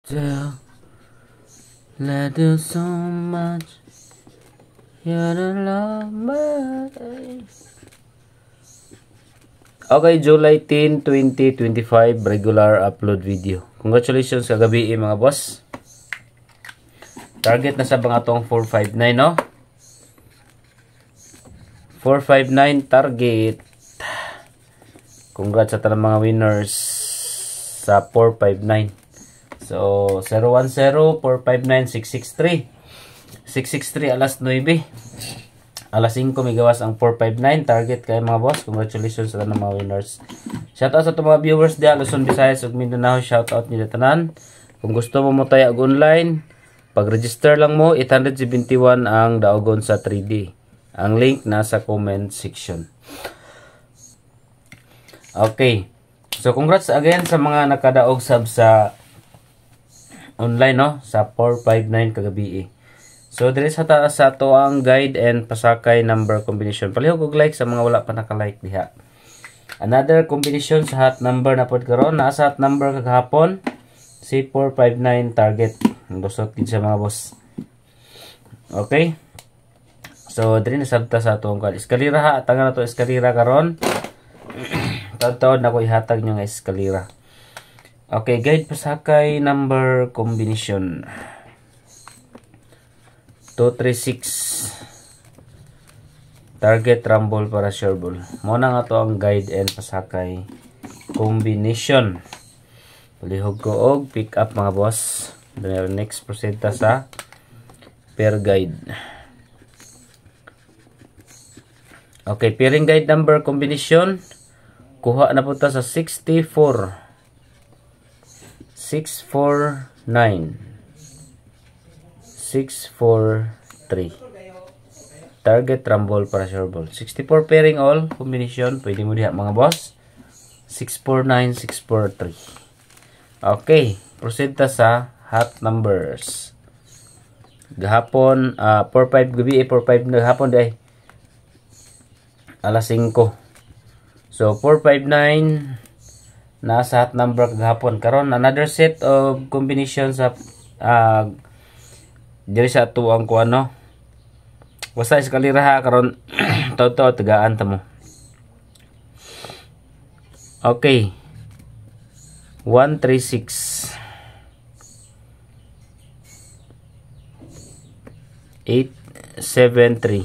Still, let do so much. You're the love my. Okay, July 10, 2025, regular upload video. Congratulations kagabi mga boss. Target na sa mga tong 459, no? 459 target. Congrats sa tanang mga winners sa 459. So, 010, 459, 663. 663 alas 9. Alas 5 may gawas ang 459 target kay mga boss. Congratulations sa tanang mga winners. Shoutout sa itong mga viewers diya Luzon, Visayas ug Mindanao. Shoutout niyo tanan. Kung gusto mo motaya og online, pag-register lang mo 871 ang daogon sa 3D. Ang link nasa comment section. Okay. So congrats again sa mga nakadaog sub sa online, no, sa 459 kagabi. So, diri sa taas sa ato ang guide and pasakay number combination. Palihog og like sa mga wala pa naka-like diha. Another combination sa hot number na pod karon, naa sa hot number kagahapon si 459 target. Lusot gid sa mga boss. Okay? So, diri na sabta sa ato ang eskalira ha. Tangan na to eskalira karon. Taon na ko ihatag nyo nga eskalira. Okay, guide pasakay number combination. 236 target rumble para sure ball. Muna nga to ang guide and pasakay combination. Palihog ko og pick up mga boss. Next proceed ta sa pair guide. Okay, pairing guide number combination. Kuha na po ta sa 64 649 643. Target rumble para sure ball. 64 pairing all combination. Pwede mo diha mga boss. 649, 643. Okay. Proceed ta sa hot numbers. Gahapon, 45 gabi, 45 na gahapon day. Alas 5. So, 459 nasa hot number gahapon. Karon another set of combination sa diri sa ato ang kuano. Basta eskalira ha karon taw-taw tagaan ta mo. Okay. 136 873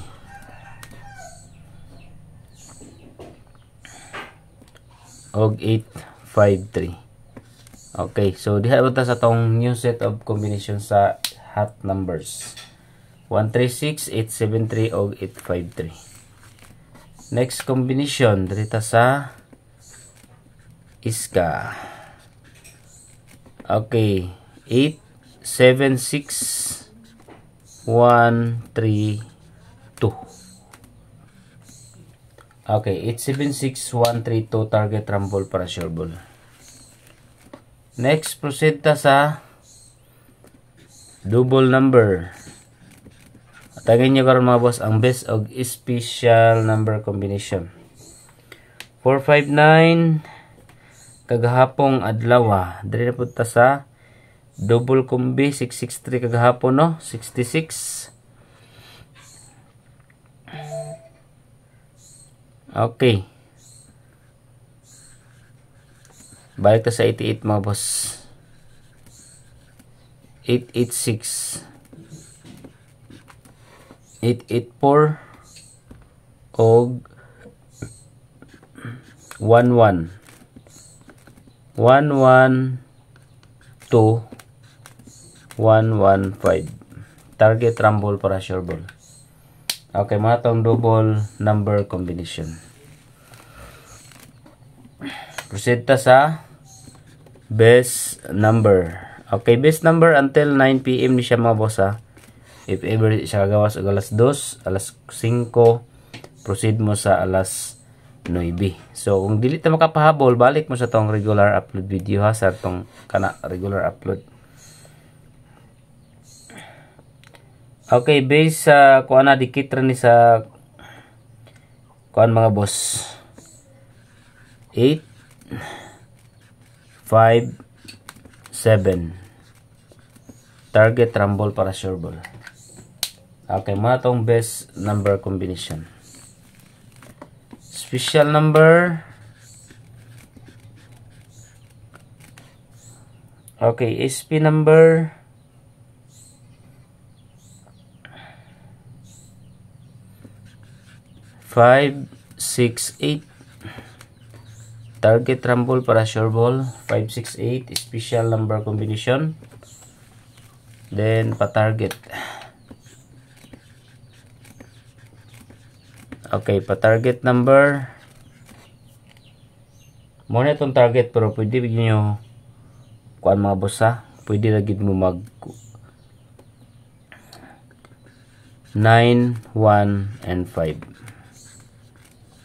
og 853. Okay, so diha ta sa tong new set of combination sa hot numbers. 136, 873 og 853. Next combination dito sa iska. Okay, 876 132. Okay, 876 132 target rumble para sure ball. Next proceed ta sa double number. Tagayin nyo karon mga boss ang best og special number combination. 459 kagahapong adlaw. Diri na punta sa double combi 663 kagahapon, no? 66. Okay. Balik ta sa 88 mga boss. 886 884 og 11 112 115 target rumble para sure ball. Okay, mga tong double number combination. Proceed ta sa best number. Okay, best number until 9 PM ni siya mga boss ha. If ever siya gawas og alas 2, alas 5, proceed mo sa alas 9. So, kung dili ta makapahabol, balik mo sa tong regular upload video ha, sa tong kana regular upload. Okay, base sa kuan na dikit ra ni sa kuan mga boss. 8 5 7 target, rumble para sure ball. Okay, muna tong best number combination. Special number. Okay, SP number. Five, 6, 8. Target, rumble para sure ball. 5, 6, 8. Special number combination. Then pa-target. Okay, pa-target number. Muna itong target, pero pwede nyo kuan mga boss ha. Pwede lagi mo mag 9, 1, and 5.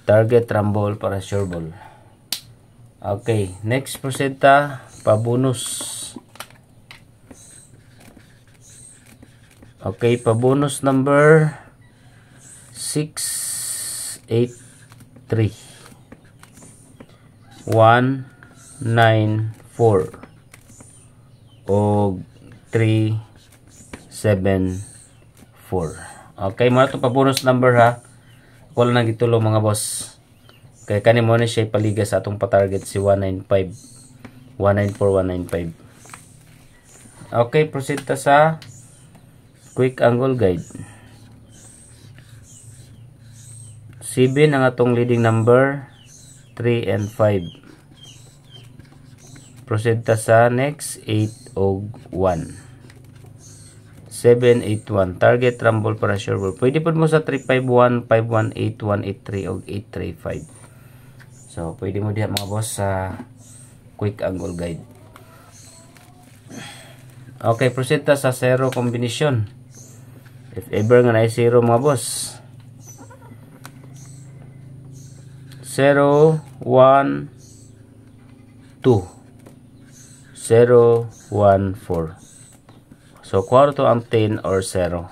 Target, rumble para sure ball. Okay, next prosenta, pa-bonus. Okay, pa-bonus number 6, 8, 3, 1, 9, 4 o 3, 7, 4. Okay, muna ito pa bonus number ha. Wala nang gitulo mga boss. Kaya kanin mo na siya ipaliga sa atong pa-target si 194, 195. Okay, proceed ta sa quick angle guide. 7 ang atong leading number, 3 and 5. Proceed ta sa next 8 o 1. 7, 8, 1. Target, rumble para sure ball. Pwede po mo sa 3, 5, 1, 5, 1, 8, 1, 8, 3 o 8, 3, 5. So, pwede mo diha mga boss sa quick angle guide. Okay, proceed ta sa 0 combination. If ever nga na 0 mga boss. 0, 1, 2. 0, 1, 4. So, kwarto ang 10 or 0.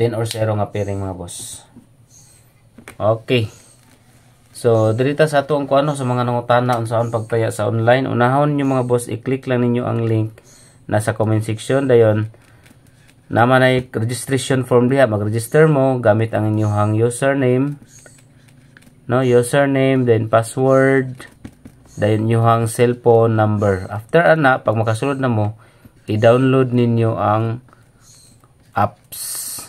10 or 0 nga pairing mga boss. Okay. So, dirita sa ato ang kuano sa mga nangutana unsaon pagtaya sa online. Unahon nyo mga boss, i-click lang ninyo ang link nasa comment section. Dayon, naman ay registration form diha. Mag-register mo gamit ang inyong username. No, username, then password, then inyong cellphone number. After ana, pag makasulod na mo, i-download ninyo ang apps.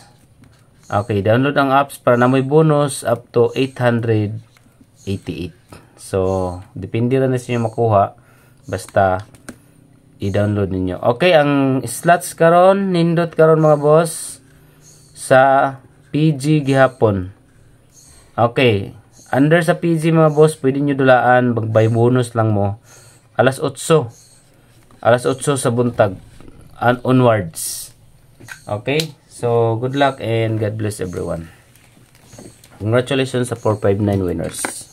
Okay, download ang apps para na may bonus up to 888. So, depende lang na sa inyo makuha. Basta, i-download ninyo. Okay, ang slots karon, nindot karon mga boss, sa PG gihapon. Okay, under sa PG mga boss, pwede nyo dulaan, mag-buy bonus lang mo. Alas 8. Alas 8 sa buntag. And onwards. Okay? So, good luck and God bless everyone. Congratulations sa 459 winners.